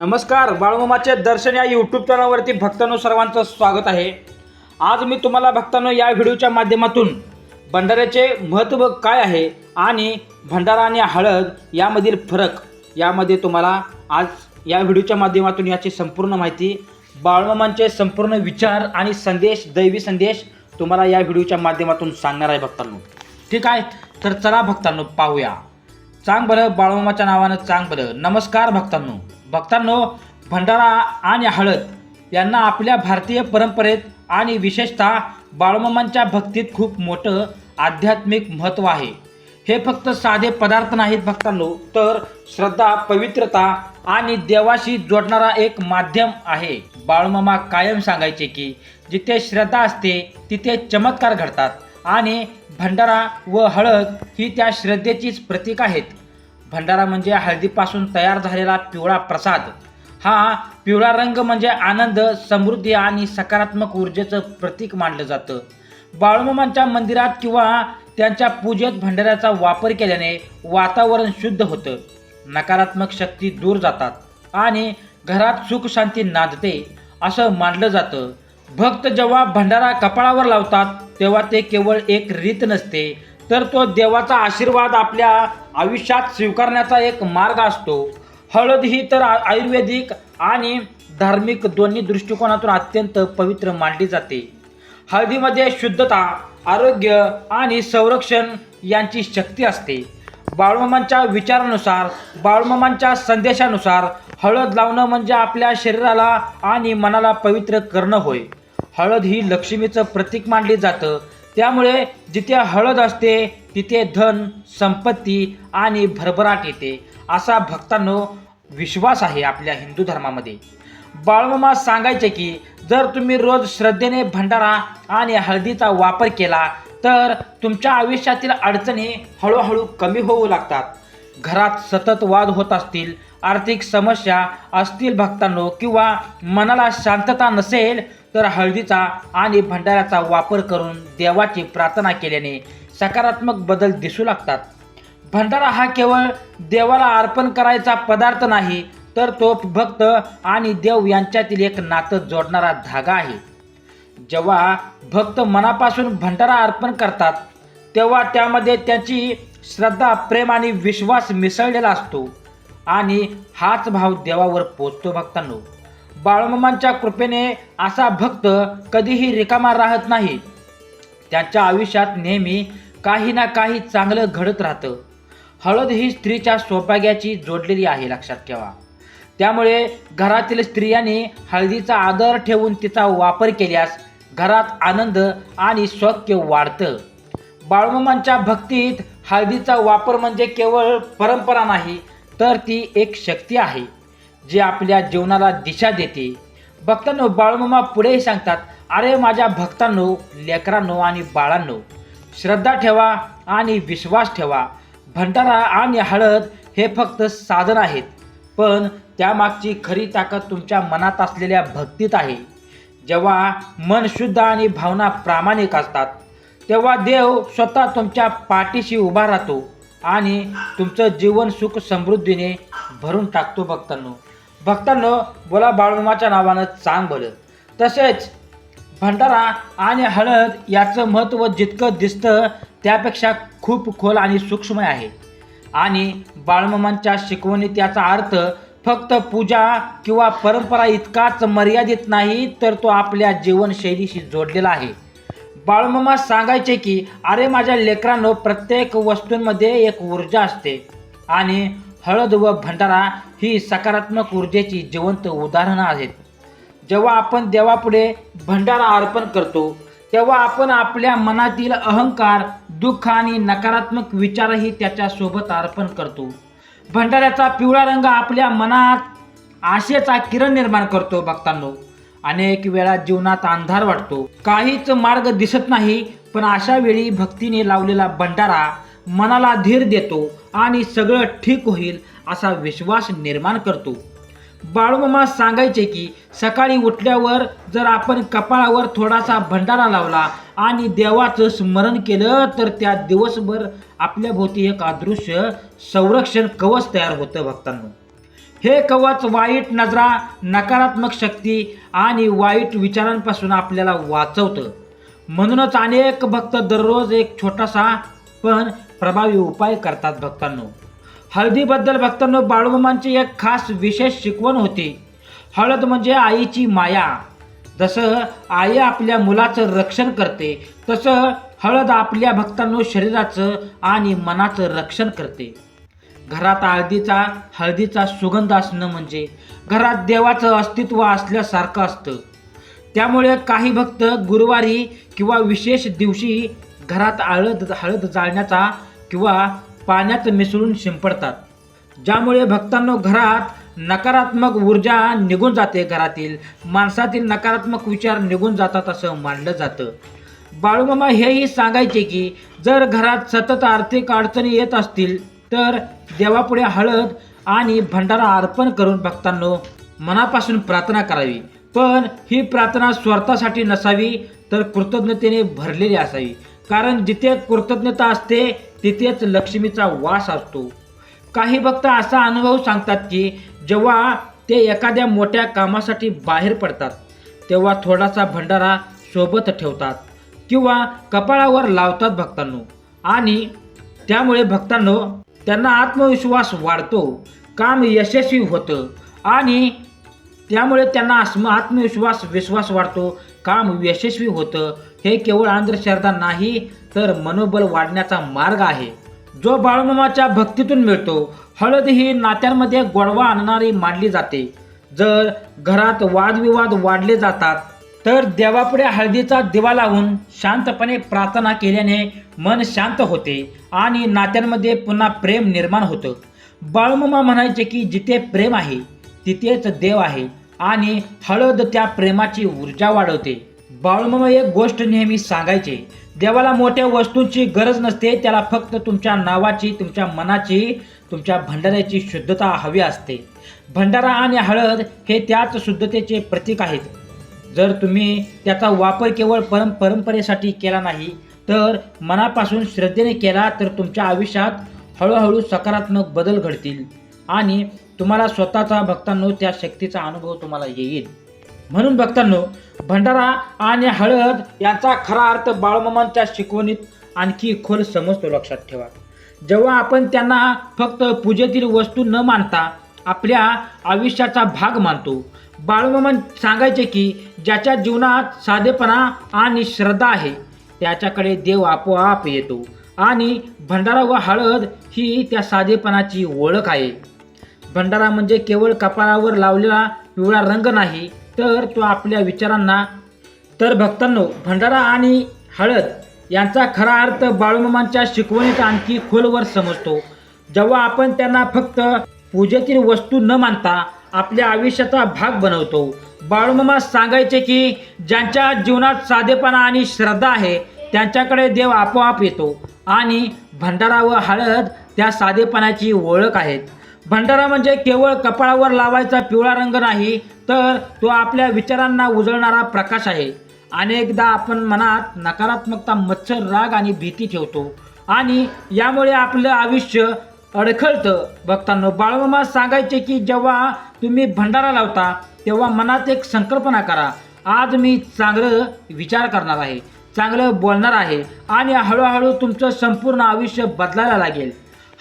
नमस्कार, बाळूमामाचे दर्शन या यूट्यूब चॅनलवरती भक्तांनो सर्वांचं स्वागत आहे। आज मी तुम्हाला भक्तांनो या व्हिडिओच्या माध्यमातून भंडाऱ्याचे महत्त्व काय आहे आणि भंडारा आणि हळद यामधील फरक यामध्ये तुम्हाला आज या व्हिडिओच्या माध्यमातून याची संपूर्ण माहिती, बाळूमामांचे संपूर्ण विचार आणि संदेश, दैवी संदेश तुम्हाला या व्हिडिओच्या माध्यमातून सांगणार आहे भक्तांनो। ठीक आहे, तर चला भक्तांनो पाहूया। चांग बरं बाळूमामाच्या नावानं चांग बरं। नमस्कार भक्तांनो, भंडारा आणि हळद यांना आपल्या भारतीय परंपरेत आणि विशेषतः बाळूमामांच्या भक्तीत खूप मोठं आध्यात्मिक महत्त्व आहे। हे फक्त साधे पदार्थ नाहीत भक्तांनो, तर श्रद्धा, पवित्रता आणि देवाशी जोडणारा एक माध्यम आहे। बाळूमामा कायम सांगायचे की जिथे श्रद्धा असते तिथे चमत्कार घडतात आणि भंडारा व हळद ही त्या श्रद्धेचीच प्रतीक आहेत। भंडारा म्हणजे हळदीपासून तयार झालेला पिवळा प्रसाद। हा पिवळा रंग म्हणजे आनंद, समृद्धी आणि सकारात्मक ऊर्जेचं प्रतीक मानलं जातं। बाळूमामांच्या मंदिरात किंवा त्यांच्या पूजेत भंडाऱ्याचा वापर केल्याने वातावरण शुद्ध होतं, नकारात्मक शक्ती दूर जातात आणि घरात सुख शांती नांदते असं मानलं जातं। भक्त जेव्हा भंडारा कपाळावर लावतात तेव्हा ते केवळ एक रीत नसते, तर तो देवाचा आशीर्वाद आपल्या आयुष्यात स्वीकारण्याचा एक मार्ग असतो। हळद ही तर आयुर्वेदिक आणि धार्मिक दोन्ही दृष्टिकोनातून अत्यंत पवित्र मानली जाते। हळदीमध्ये शुद्धता, आरोग्य आणि संरक्षण यांची शक्ती असते। बाळूमामांच्या विचारानुसार, बाळूमामांच्या संदेशानुसार हळद लावणं म्हणजे आपल्या शरीराला आणि मनाला पवित्र करणं होय। हळद ही लक्ष्मीचं प्रतीक मानली जातं, त्यामुळे जिथे हळद असते तिथे धन, संपत्ती आणि भरभराट येते असा भक्तांनो विश्वास आहे आपल्या हिंदू धर्मामध्ये। बाळूमामा सांगायचे की जर तुम्ही रोज श्रद्धेने भंडारा आणि हळदीचा वापर केला तर तुमच्या आयुष्यातील अडचणी हळूहळू कमी होऊ लागतात। घरात सतत वाद होत असतील, आर्थिक समस्या असतील भक्तांनो, किंवा मनाला शांतता नसेल तर हळदीचा आणि भंडाऱ्याचा वापर करून देवाची प्रार्थना केल्याने सकारात्मक बदल दिसू लागतात। भंडारा हा केवळ देवाला अर्पण करायचा पदार्थ नाही, तर तो भक्त आणि देव यांच्यातील एक नातं जोडणारा धागा आहे। जेव्हा भक्त मनापासून भंडारा अर्पण करतात तेव्हा त्यामध्ये त्याची श्रद्धा, प्रेम आणि विश्वास मिसळलेला असतो आणि हाच भाव देवावर पोचतो भक्तांनो। बाळूमामांच्या कृपेने असा भक्त कधीही रिकामा राहत नाही, त्यांच्या आयुष्यात नेहमी काही ना काही चांगलं घडत राहतं। हळद ही स्त्रीच्या सौभाग्याची जोडलेली आहे, लक्षात ठेवा। त्यामुळे घरातील स्त्रियांनी हळदीचा आदर ठेवून तिचा वापर केल्यास घरात आनंद आणि सौख्य वाढतं। बाळूमामांच्या भक्तीत हळदीचा वापर म्हणजे केवळ परंपरा नाही, तर ती एक शक्ती आहे जी आपल्या जीवनाला दिशा देते। भक्तांनो, बाळूमामा पुढेही सांगतात, अरे माझ्या भक्तांनो, लेकरांनो आणि बाळांनो, श्रद्धा ठेवा आणि विश्वास ठेवा। भंडारा आणि हळद हे फक्त साधन आहेत, पण त्यामागची खरी ताकद तुमच्या मनात असलेल्या भक्तीत आहे। जेव्हा मन शुद्ध आणि भावना प्रामाणिक असतात तेव्हा देव स्वतः तुमच्या पाठीशी उभा राहतो आणि तुमचं जीवन सुख समृद्धीने भरून टाकतो भक्तांनो, बोला बाळूमामाच्या नावानं चांग भलं। तसेच भंडारा आणि हळद याचं महत्त्व जितकं दिसतं त्यापेक्षा खूप खोल आणि सूक्ष्म आहे आणि बाळूमामांच्या शिकवणीत याचा अर्थ फक्त पूजा किंवा परंपरा इतकाच मर्यादित नाही, तर तो आपल्या जीवनशैलीशी जोडलेला आहे। बाळूमामा सांगायचे की अरे माझ्या लेकरांनो, प्रत्येक वस्तूंमध्ये एक ऊर्जा असते आणि हळद व भंडारा ही सकारात्मक ऊर्जेची जिवंत उदाहरणं आहेत। जेव्हा आपण देवापुढे भंडारा अर्पण करतो तेव्हा आपण आपल्या मनातील अहंकार, दुःख आणि नकारात्मक विचारही त्याच्यासोबत अर्पण करतो। भंडाऱ्याचा पिवळा रंग आपल्या मनात आशेचा किरण निर्माण करतो भक्तांनो। अनेक वेळा जीवनात अंधार वाटतो, काहीच मार्ग दिसत नाही, पण अशा वेळी भक्तीने लावलेला भंडारा मनाला धीर देतो आणि सगळं ठीक होईल असा विश्वास निर्माण करतो। बाळूमामा सांगायचे की सकाळी उठल्यावर जर आपण कपाळावर थोडासा भंडारा लावला आणि देवाचं स्मरण केलं तर त्या दिवसभर आपल्या भोवती एक अदृश्य संरक्षण कवच तयार होतं भक्तांनो। हे कवच वाईट नजरा, नकारात्मक शक्ती आणि वाईट विचारांपासून आपल्याला वाचवतं. म्हणूनच अनेक भक्त दररोज एक छोटासा पण प्रभावी उपाय करतात. भक्तांनो, हळदीबद्दल भक्तांनो बाळूमामांची एक खास विशेष शिकवण होती. हळद म्हणजे आईची माया. जसं आई आपल्या मुलाचं रक्षण करते, तसं हळद आपल्या भक्तांनो शरीराचं आणि मनाचं रक्षण करते. घरात हळदीचा सुगंध असणं म्हणजे घरात देवाचं अस्तित्व असल्यासारखं असतं. त्यामुळे काही भक्त गुरुवारी किंवा विशेष दिवशी घरात हळद जाळण्याचा किंवा पाण्यात मिसळून शिंपडतात, ज्यामुळे भक्तांनो घरात नकारात्मक ऊर्जा निघून जाते. घरातील माणसातील नकारात्मक विचार निघून जातात असं मानलं जातं. बाळूमामा हेही सांगायचे की जर घरात सतत आर्थिक अडचणी येत असतील तर देवापुढे हळद आणि भंडारा अर्पण करून भक्तांनो मनापासून प्रार्थना करावी. पण ही प्रार्थना स्वार्थासाठी नसावी, तर कृतज्ञतेने भरलेली असावी. कारण जिथे कृतज्ञता असते तिथेच लक्ष्मीचा वास असतो. काही भक्त असा अनुभव सांगतात की जेव्हा ते एखाद्या मोठ्या कामासाठी बाहेर पडतात तेव्हा थोडासा भंडारा सोबत ठेवतात किंवा कपाळावर लावतात भक्तांनो, आणि त्यामुळे भक्तांनो त्यांना आत्मविश्वास वाढतो, काम यशस्वी होतं आणि त्यामुळे त्यांना विश्वास वाढतो, काम यशस्वी होतं. हे केवळ अंधश्रद्धा नाही, तर मनोबल वाढण्याचा मार्ग आहे जो बाळूमामाच्या भक्तीतून मिळतो. हळद ही नात्यांमध्ये गोडवा आणणारी मानली जाते. जर घरात वादविवाद वाढले जातात तर देवापुढे हळदीचा दिवा लावून शांतपणे प्रार्थना केल्याने मन शांत होते आणि नात्यांमध्ये पुन्हा प्रेम निर्माण होतं. बाळूमामा म्हणायचे की जिथे प्रेम आहे तिथेच देव आहे आणि हळद त्या प्रेमाची ऊर्जा वाढवते. बाळूमामा एक गोष्ट नेहमी सांगायचे, देवाला मोठ्या वस्तूंची गरज नसते, त्याला फक्त तुमच्या नावाची, तुमच्या मनाची, तुमच्या भंडाऱ्याची शुद्धता हवी असते. भंडारा आणि हळद हे त्याच शुद्धतेचे प्रतीक आहेत. जर तुम्ही त्याचा वापर केवळ परंपरेसाठी केला नाही तर मनापासून श्रद्धेने केला तर तुमच्या आयुष्यात हळूहळू सकारात्मक बदल घडतील आणि तुम्हाला स्वतःचा भक्तांनो त्या शक्तीचा अनुभव तुम्हाला येईल. म्हणून भक्तांनो भंडारा आणि हळद यांचा खरा अर्थ बाळूमामांच्या शिकवणीत आणखी खोल समजतो. लक्षात ठेवा, जेव्हा आपण त्यांना फक्त पूजेतील वस्तू न मानता आपल्या आयुष्याचा भाग मानतो. बाळूमामा सांगायचे की ज्याच्या जीवनात साधेपणा आणि श्रद्धा आहे त्याच्याकडे देव आपोआप येतो आणि भंडारा व हळद ही त्या साधेपणाची ओळख आहे. भंडारा म्हणजे केवळ कपाळावर लावलेला पिवळा रंग नाही, तर तो आपल्या विचारांना. तर भक्तांनो भंडारा आणि हळद यांचा खरा अर्थ बाळूमामांच्या शिकवणीत आणखी खोलवर समजतो. जेव्हा आपण त्यांना फक्त पूजेतील वस्तू न मानता आपल्या आयुष्याचा भाग बनवतो. बाळूमामा सांगायचे की ज्यांच्या जीवनात साधेपणा आणि श्रद्धा आहे त्यांच्याकडे देव आपोआप येतो आणि भंडारा व हळद त्या साधेपणाची ओळख आहेत. भंडारा म्हणजे केवळ कपाळावर लावायचा पिवळा रंग नाही, तर तो आपल्या विचारांना उजळणारा प्रकाश आहे. अनेकदा आपण मनात नकारात्मकता, मत्सर, राग आणि भीती ठेवतो आणि यामुळे आपलं आयुष्य अडखळतं. भक्तांनो बाळूमामा सांगायचे की जेव्हा तुम्ही भंडारा लावता तेव्हा मनात एक संकल्पना करा, आज मी चांगलं विचार करणार आहे, चांगलं बोलणार आहे आणि हळूहळू तुमचं संपूर्ण आयुष्य बदलायला लागेल.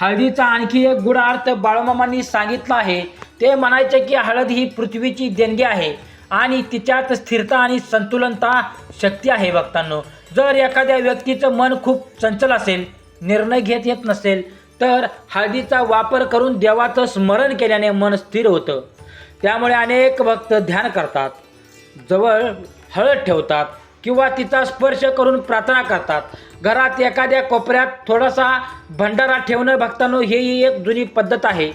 हळदीचा आणखी एक गूढ अर्थ बाळूमामांनी सांगितला आहे. ते म्हणायचे की हळद ही पृथ्वीची देणगी आहे आणि तिच्यात स्थिरता आणि संतुलनता शक्ती आहे. भक्तांनो जर एखाद्या व्यक्तीचं मन खूप चंचल असेल, निर्णय घेत येत नसेल, तर हळदीचा वापर करून देवाचं स्मरण केल्याने मन स्थिर होतं. त्यामुळे अनेक भक्त ध्यान करतात, जवळ हळद ठेवतात किंवा तिचा स्पर्श करून प्रार्थना करतात. घरात एखाद्या कोपऱ्यात थोडासा भंडारा ठेवणं भक्तांनो ही एक जुनी पद्धत आहे.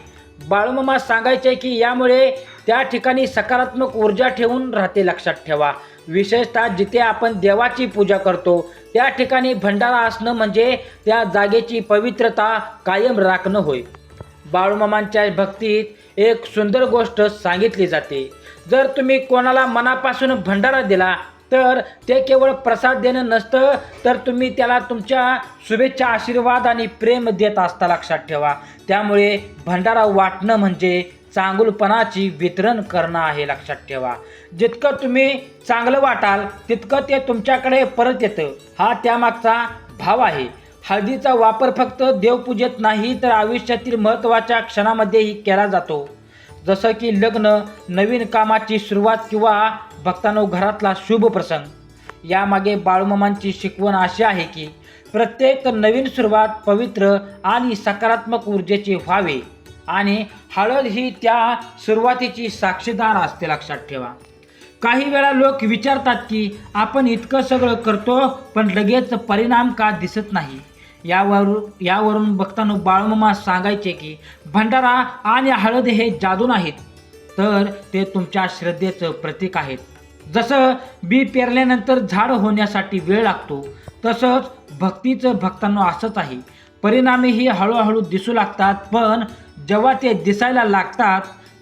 बाळूमामा सांगायचे की यामुळे त्या ठिकाणी सकारात्मक ऊर्जा ठेवून राहते. लक्षात ठेवा, विशेषतः जिथे आपण देवाची पूजा करतो त्या ठिकाणी भंडारा असणं म्हणजे त्या जागेची पवित्रता कायम राखणं होय. बाळूमामांच्या भक्तीत एक सुंदर गोष्ट सांगितली जाते. जर तुम्ही कोणाला मनापासून भंडारा दिला तर ते केवळ प्रसाद देणं नसतं, तर तुम्ही त्याला तुमच्या शुभेच्छा, आशीर्वाद आणि प्रेम देत असता. लक्षात ठेवा, त्यामुळे भंडारा वाटणं म्हणजे चांगुलपणाची वितरण करणं आहे. लक्षात ठेवा, जितकं तुम्ही चांगलं वाटाल तितकं ते तुमच्याकडे परत येतं, हा त्यामागचा भाव आहे. हळदीचा वापर फक्त देवपूजेत नाही तर आयुष्यातील महत्त्वाच्या क्षणामध्येही केला जातो, जसं की लग्न, नवीन कामाची सुरुवात किंवा भक्तांनो घरातला शुभ प्रसंग. यामागे बाळूमामांची शिकवण अशी आहे की प्रत्येक नवीन सुरुवात पवित्र आणि सकारात्मक ऊर्जेची व्हावी आणि हळद ही त्या सुरुवातीची साक्षीदार असते. लक्षात ठेवा, काही वेळा लोक विचारतात की आपण इतकं सगळं करतो पण लगेच परिणाम का दिसत नाही. यावरून भक्तांनो बाळूमामा सांगायचे की भंडारा आणि हळद हे जादू नाहीत, तर ते तुमच्या श्रद्धेचं प्रतीक आहेत. जसं बी पेरल्यानंतर झाड होण्यासाठी वेळ लागतो, तसंच भक्तीचं भक्तांनो असंच आहे. परिणामीही हळूहळू दिसू लागतात, पण जेव्हा ते दिसायला लागतात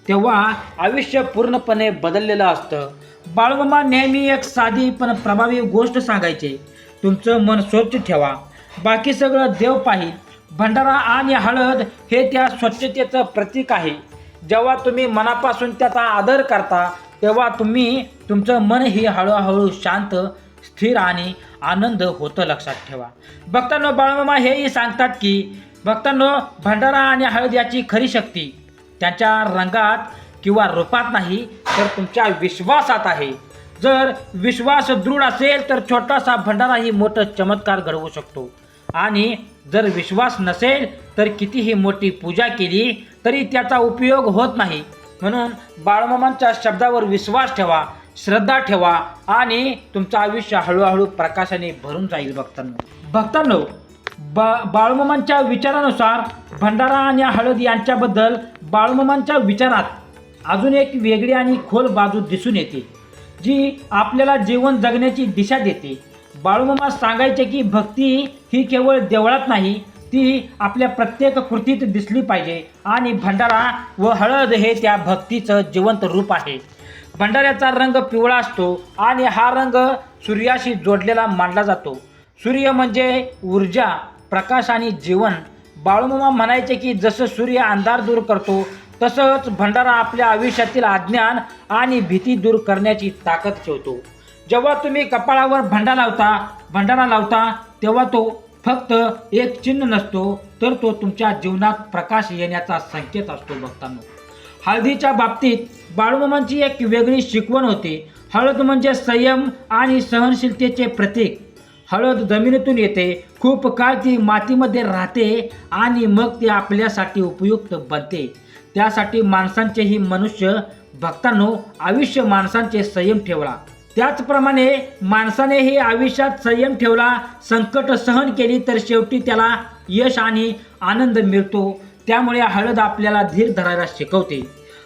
तेव्हा आयुष्य पूर्णपणे बदललेलं असतं. बाळूमामा नेहमी एक साधी पण प्रभावी गोष्ट सांगायचे, तुमचं मन स्वच्छ ठेवा, बाकी सगळं देव पाहिल. भंडारा आणि हळद हे त्या स्वच्छतेचं प्रतीक आहे. जेव्हा तुम्ही मनापासून त्याचा आदर करता तेव्हा तुमचं मनही हळूहळू शांत, स्थिर आणि आनंद होतं. लक्षात ठेवा भक्तांनो, बाळूमामा हेही सांगतात की भक्तांनो भंडारा आणि हळद याची खरी शक्ती त्यांच्या रंगात किंवा रूपात नाही तर तुमच्या विश्वासात आहे. जर विश्वास दृढ असेल तर छोटासा भंडाराही मोठं चमत्कार घडवू शकतो, आणि जर विश्वास नसेल तर कितीही मोठी पूजा केली तरी त्याचा उपयोग होत नाही. म्हणून बाळूमामांच्या शब्दावर विश्वास ठेवा, श्रद्धा ठेवा आणि तुमचं आयुष्य हळूहळू प्रकाशाने भरून जाईल. भक्तांनो बाळूमामांच्या विचारानुसार भंडारा आणि हळद यांच्याबद्दल बाळूमामांच्या विचारात अजून एक वेगळी आणि खोल बाजू दिसून येते, जी आपल्याला जीवन जगण्याची दिशा देते. बाळूमामा सांगायचे की भक्ती ही केवळ देवळात नाही, ती आपल्या प्रत्येक कृतीत दिसली पाहिजे, आणि भंडारा व हळद हे त्या भक्तीचं जिवंत रूप आहे. भंडाऱ्याचा रंग पिवळा असतो आणि हा रंग सूर्याशी जोडलेला मानला जातो. सूर्य म्हणजे ऊर्जा, प्रकाश आणि जीवन. बाळूमामा म्हणायचे की जसं सूर्य अंधार दूर करतो तसंच भंडारा आपल्या आयुष्यातील अज्ञान आणि भीती दूर करण्याची ताकद ठेवतो. जेव्हा तुम्ही कपाळावर भंडारा लावता तेव्हा तो फक्त एक चिन्ह नसतो, तर तो तुमच्या जीवनात प्रकाश येण्याचा संकेत असतो. भक्तांनो, हळदीच्या बाबतीत बाळूमामांची एक वेगळी शिकवण होती. हळद म्हणजे संयम आणि सहनशीलतेचे प्रतीक. हळद जमिनीतून येते, खूप काळ ती मातीमध्ये राहते आणि मग ती आपल्यासाठी उपयुक्त बनते. त्यासाठी माणसांचेही मनुष्य भक्तांनो आयुष्य माणसांचे संयम ठेवला, त्याचप्रमाणे माणसानेही आयुष्यात संयम ठेवला, संकट सहन केली तर शेवटी त्याला यश आणि आनंद मिळतो. त्यामुळे हळद आपल्याला धीर धरायला शिकवते.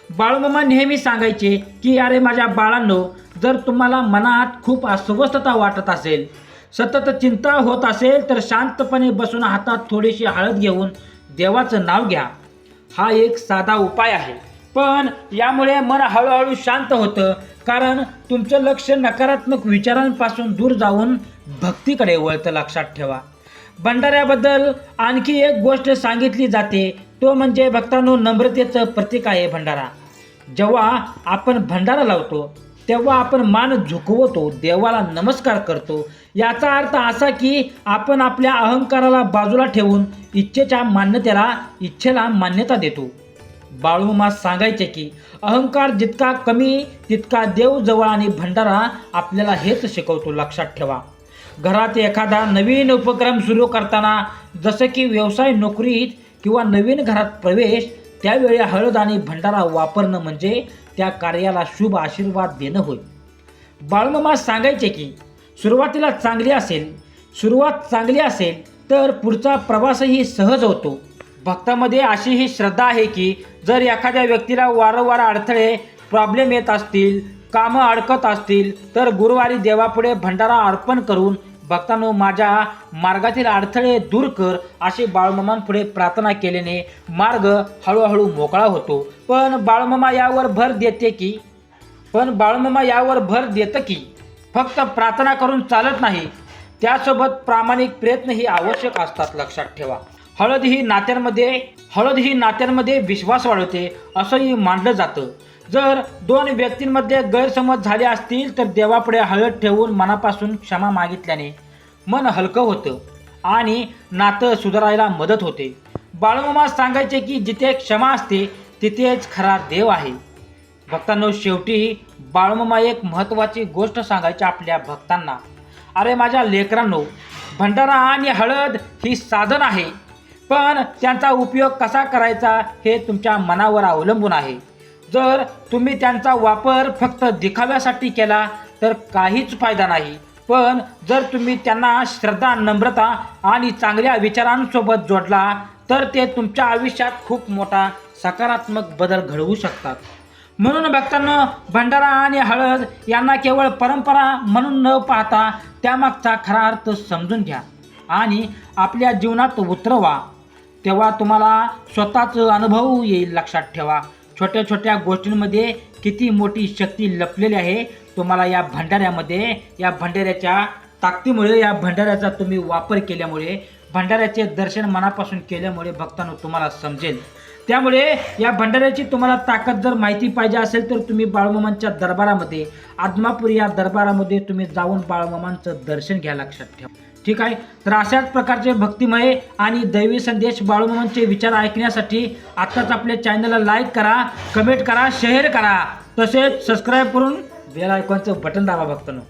बाळूमामा नेहमी सांगायचे की अरे माझ्या बाळांनो, जर तुम्हाला मनात खूप अस्वस्थता वाटत असेल, सतत चिंता होत असेल तर शांतपणे बसून हातात थोडीशी हळद घेऊन देवाचं नाव घ्या. हा एक साधा उपाय आहे, पण यामुळे मन हळूहळू शांत होतं, कारण तुमचं लक्ष नकारात्मक विचारांपासून दूर जाऊन भक्तीकडे वळतं. लक्षात ठेवा, भंडाऱ्याबद्दल आणखी एक गोष्ट सांगितली जाते, तो म्हणजे भक्तांनो नम्रतेचं प्रतीक आहे भंडारा. जेव्हा आपण भंडारा लावतो तेव्हा आपण मान झुकवतो, देवाला नमस्कार करतो. याचा अर्थ असा की आपण आपल्या अहंकाराला बाजूला ठेवून इच्छेला मान्यता देतो. बाळूमामा सांगायचे की अहंकार जितका कमी तितका देव जवळ, आणि भंडारा आपल्याला हेच शिकवतो. लक्षात ठेवा, घरात एखादा नवीन उपक्रम सुरू करताना, जसं की व्यवसाय, नोकरीत किंवा नवीन घरात प्रवेश, त्यावेळी हळद आणि भंडारा वापरणं म्हणजे त्या कार्याला शुभ आशीर्वाद देणं होय. बाळूमामा सांगायचे की सुरुवात चांगली असेल तर पुढचा प्रवासही सहज होतो. भक्तामध्ये अशी ही श्रद्धा आहे की जर एखाद्या व्यक्तीला वारंवार अडथळे, प्रॉब्लेम येत असतील, कामं अडकत असतील, तर गुरुवारी देवापुढे भंडारा अर्पण करून भक्तांनो माझ्या मार्गातील अडथळे दूर कर, असे बाळूमामांपुढे प्रार्थना केल्याने मार्ग हळूहळू मोकळा होतो. पण बाळूमामा यावर भर देतं की फक्त प्रार्थना करून चालत नाही, त्यासोबत प्रामाणिक प्रयत्नही आवश्यक असतात. लक्षात ठेवा, हळद ही नात्यांमध्ये हळद ही नात्यांमध्ये विश्वास वाढवते असंही मानलं जातं. जर दोन व्यक्तींमध्ये गैरसमज झाले असतील तर देवापुढे हळद ठेवून मनापासून क्षमा मागितल्याने मन हलकं होतं आणि नातं सुधारायला मदत होते. बाळूमामा सांगायचे की जिथे क्षमा असते तिथेच खरा देव आहे. भक्तांनो, शेवटी बाळूमामा एक महत्त्वाची गोष्ट सांगायची आपल्या भक्तांना. अरे माझ्या लेकरांनो, भंडारा आणि हळद ही साधन आहे, पण त्यांचा उपयोग कसा करायचा हे तुमच्या मनावर अवलंबून आहे. जर तुम्ही त्यांचा वापर फक्त दिखाव्यासाठी केला तर काहीच फायदा नाही, पण जर तुम्ही त्यांना श्रद्धा, नम्रता आणि चांगल्या विचारांसोबत जोडला तर ते तुमच्या आयुष्यात खूप मोठा सकारात्मक बदल घडवू शकतात. म्हणून भक्तांनो, भंडारा आणि हळद यांना केवळ परंपरा म्हणून न पाहता त्यामागचा खरा अर्थ समजून घ्या आणि आपल्या जीवनात उतरवा. तेव्हा तुम्हाला स्वतःच अनुभव येईल. लक्षात ठेवा, छोट्या छोट्या गोष्टींमध्ये किती मोठी शक्ती लपलेली आहे. तुम्हाला या भंडाऱ्यामध्ये, या भंडाऱ्याच्या ताकदीमुळे, या भंडाऱ्याचा तुम्ही वापर केल्यामुळे, भंडाऱ्याचे दर्शन मनापासून केल्यामुळे भक्तांनो तुम्हाला समजेल. त्यामुळे या भंडाऱ्याची तुम्हाला ताकद जर माहिती पाहिजे असेल तर तुम्ही बाळूमामांच्या दरबारामध्ये, आदमापूर या दरबारामध्ये तुम्ही जाऊन बाळूमामांचं दर्शन घ्या. लक्षात ठेवा, ठीक आहे. तर अशाच प्रकारचे भक्तिमय आणि दैवी संदेश, बाळूमामांचे विचार ऐकण्यासाठी आत्ताच आपल्या चॅनलला लाईक करा, कमेंट करा, शेअर करा, तसेच सबस्क्राईब करून बेल आयकॉनचं बटन दाबा भक्तांनो.